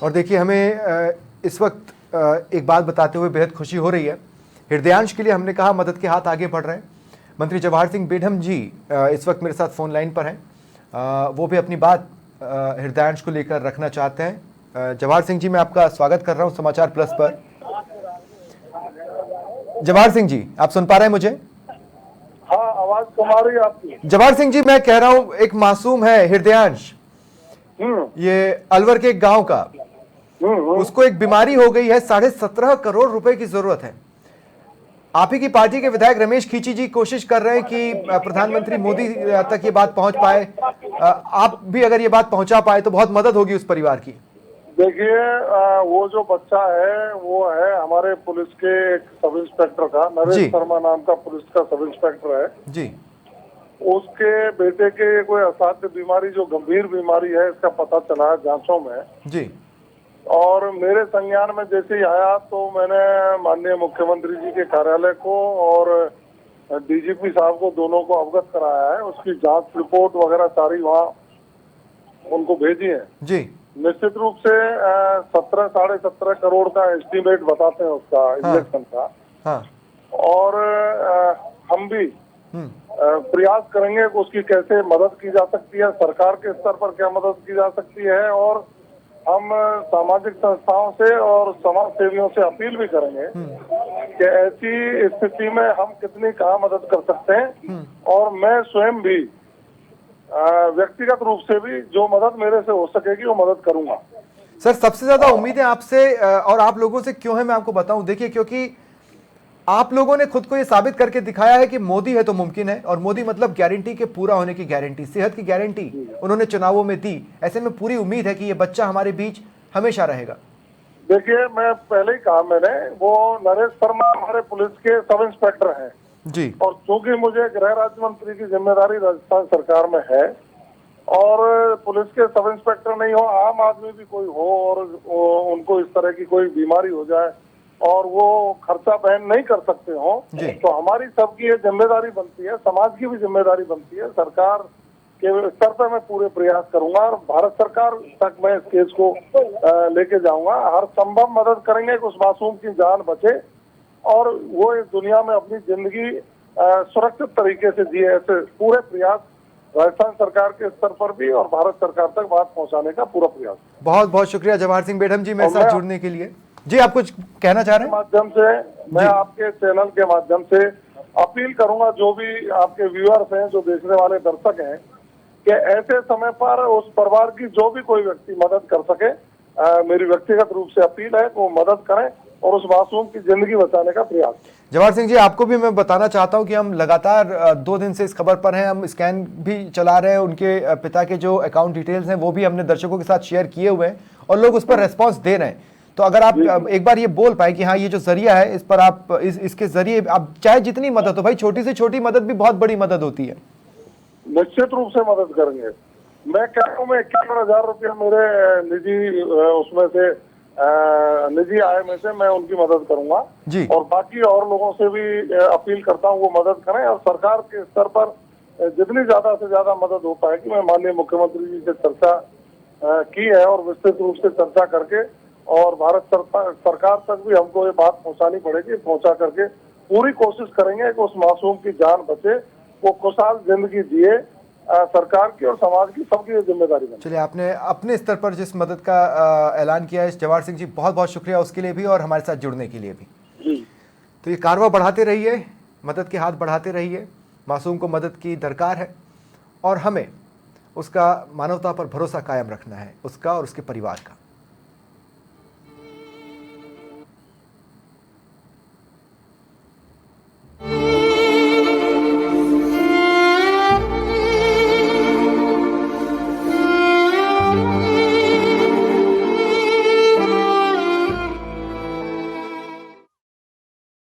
और देखिए हमें इस वक्त एक बात बताते हुए बेहद खुशी हो रही है। हृदयांश के लिए हमने कहा मदद के हाथ आगे बढ़ रहे हैं। मंत्री जवाहर सिंह बेढम जी इस वक्त मेरे साथ फोन लाइन पर हैं। वो भी अपनी बात हृदयांश को लेकर रखना चाहते हैं। जवाहर सिंह जी, मैं आपका स्वागत कर रहा हूं समाचार प्लस पर। जवाहर सिंह जी, आप सुन पा रहे हैं मुझे? हाँ, आवाज कम आ रही है आपकी। जवाहर सिंह जी, मैं कह रहा हूं एक मासूम है हृदयांश, ये अलवर के एक गांव का। उसको एक बीमारी हो गई है, 17.5 करोड़ रुपए की जरूरत है। आप ही की पार्टी के विधायक रमेश खींची जी कोशिश कर रहे हैं कि प्रधानमंत्री मोदी तक ये बात पहुंच पाए। आप भी अगर ये बात पहुंचा पाए तो बहुत मदद होगी उस परिवार की। देखिए, वो जो बच्चा है वो है हमारे पुलिस के एक सब इंस्पेक्टर का, नरेश शर्मा नाम का पुलिस का सब इंस्पेक्टर है जी। उसके बेटे के कोई असाध्य बीमारी, जो गंभीर बीमारी है, इसका पता चला है जांचों में जी। और मेरे संज्ञान में जैसे ही आया तो मैंने माननीय मुख्यमंत्री जी के कार्यालय को और डीजीपी साहब को, दोनों को अवगत कराया है। उसकी जांच रिपोर्ट वगैरह सारी वहाँ उनको भेजी है जी। निश्चित रूप से 17-17.5 करोड़ का एस्टीमेट बताते हैं उसका इंजेक्शन का। और हम भी प्रयास करेंगे कि उसकी कैसे मदद की जा सकती है, सरकार के स्तर पर क्या मदद की जा सकती है, और हम सामाजिक संस्थाओं से और समाज सेवियों से अपील भी करेंगे कि ऐसी स्थिति में हम कितनी कहाँ मदद कर सकते हैं। और मैं स्वयं भी व्यक्तिगत रूप से भी जो मदद मेरे से हो सकेगी वो मदद करूंगा। सर, सबसे ज्यादा उम्मीदें आपसे और आप लोगों से क्यों है, मैं आपको बताऊं। देखिए, क्योंकि आप लोगों ने खुद को ये साबित करके दिखाया है कि मोदी है तो मुमकिन है, और मोदी मतलब गारंटी के पूरा होने की गारंटी, सेहत की गारंटी उन्होंने चुनावों में दी। ऐसे में पूरी उम्मीद है कि ये बच्चा हमारे बीच हमेशा रहेगा। देखिए, मैं पहले ही कहा मैंने, वो नरेश शर्मा हमारे पुलिस के सब इंस्पेक्टर हैं जी। और चूंकि मुझे गृह राज्य मंत्री की जिम्मेदारी राजस्थान सरकार में है और पुलिस के सब इंस्पेक्टर नहीं हो, आम आदमी भी कोई हो और उनको इस तरह की कोई बीमारी हो जाए और वो खर्चा बहन नहीं कर सकते हो, तो हमारी सबकी ये जिम्मेदारी बनती है, समाज की भी जिम्मेदारी बनती है। सरकार के स्तर पर मैं पूरे प्रयास करूंगा और भारत सरकार तक मैं इस केस को लेके जाऊंगा। हर संभव मदद करेंगे कि उस मासूम की जान बचे और वो इस दुनिया में अपनी जिंदगी सुरक्षित तरीके से जिए। ऐसे पूरे प्रयास राजस्थान सरकार के स्तर पर भी और भारत सरकार तक बात पहुंचाने का पूरा प्रयास। बहुत बहुत शुक्रिया जवाहर सिंह बेढम जी मेरे साथ जुड़ने के लिए। जी, आप कुछ कहना चाह रहे हैं? माध्यम से मैं आपके चैनल के माध्यम से अपील करूंगा, जो भी आपके व्यूअर्स हैं, जो देखने वाले दर्शक हैं, कि ऐसे समय पर उस परिवार की जो भी कोई व्यक्ति मदद कर सके, मेरी व्यक्तिगत रूप से अपील है कि वो मदद करें और उस मासूम की जिंदगी बचाने का प्रयास। जवाहर सिंह जी, आपको भी मैं बताना चाहता हूं कि हम लगातार 2 दिन से इस खबर पर हैं। हम स्कैन भी चला रहे हैं, उनके पिता के जो अकाउंट डिटेल्स हैं वो भी हमने दर्शकों के साथ शेयर किए हुए हैं और लोग उस पर रेस्पॉन्स दे रहे हैं। तो अगर आप एक बार ये बोल पाए कि हाँ, ये जो जरिया है इस पर आप इसके जरिए आप चाहे जितनी मदद हो, भाई छोटी से छोटी मदद भी बहुत बड़ी मदद होती है। निश्चित रूप से मदद करेंगे। मैं कह रहा हूँ, मैं 51,000 रुपया मेरे निजी उसमें से निजी आय में से मैं उनकी मदद करूंगा जी। और बाकी और लोगों से भी अपील करता हूँ वो मदद करें और सरकार के स्तर पर जितनी ज्यादा से ज्यादा मदद हो पाएगी, मैं माननीय मुख्यमंत्री जी से चर्चा की है और विस्तृत रूप से चर्चा करके और भारत सरकार तक भी हमको ये बात पहुंचानी पड़ेगी। पहुंचा करके पूरी कोशिश करेंगे कि उस मासूम की जान बचे, वो खुशहाल जिंदगी जिए। सरकार की और समाज की सबकी जिम्मेदारी है। चलिए, आपने अपने स्तर पर जिस मदद का ऐलान किया है, जवाहर सिंह जी बहुत बहुत शुक्रिया उसके लिए भी और हमारे साथ जुड़ने के लिए भी जी। तो ये कारवां बढ़ाते रहिए, मदद के हाथ बढ़ाते रहिए। मासूम को मदद की दरकार है और हमें उसका मानवता पर भरोसा कायम रखना है, उसका और उसके परिवार का।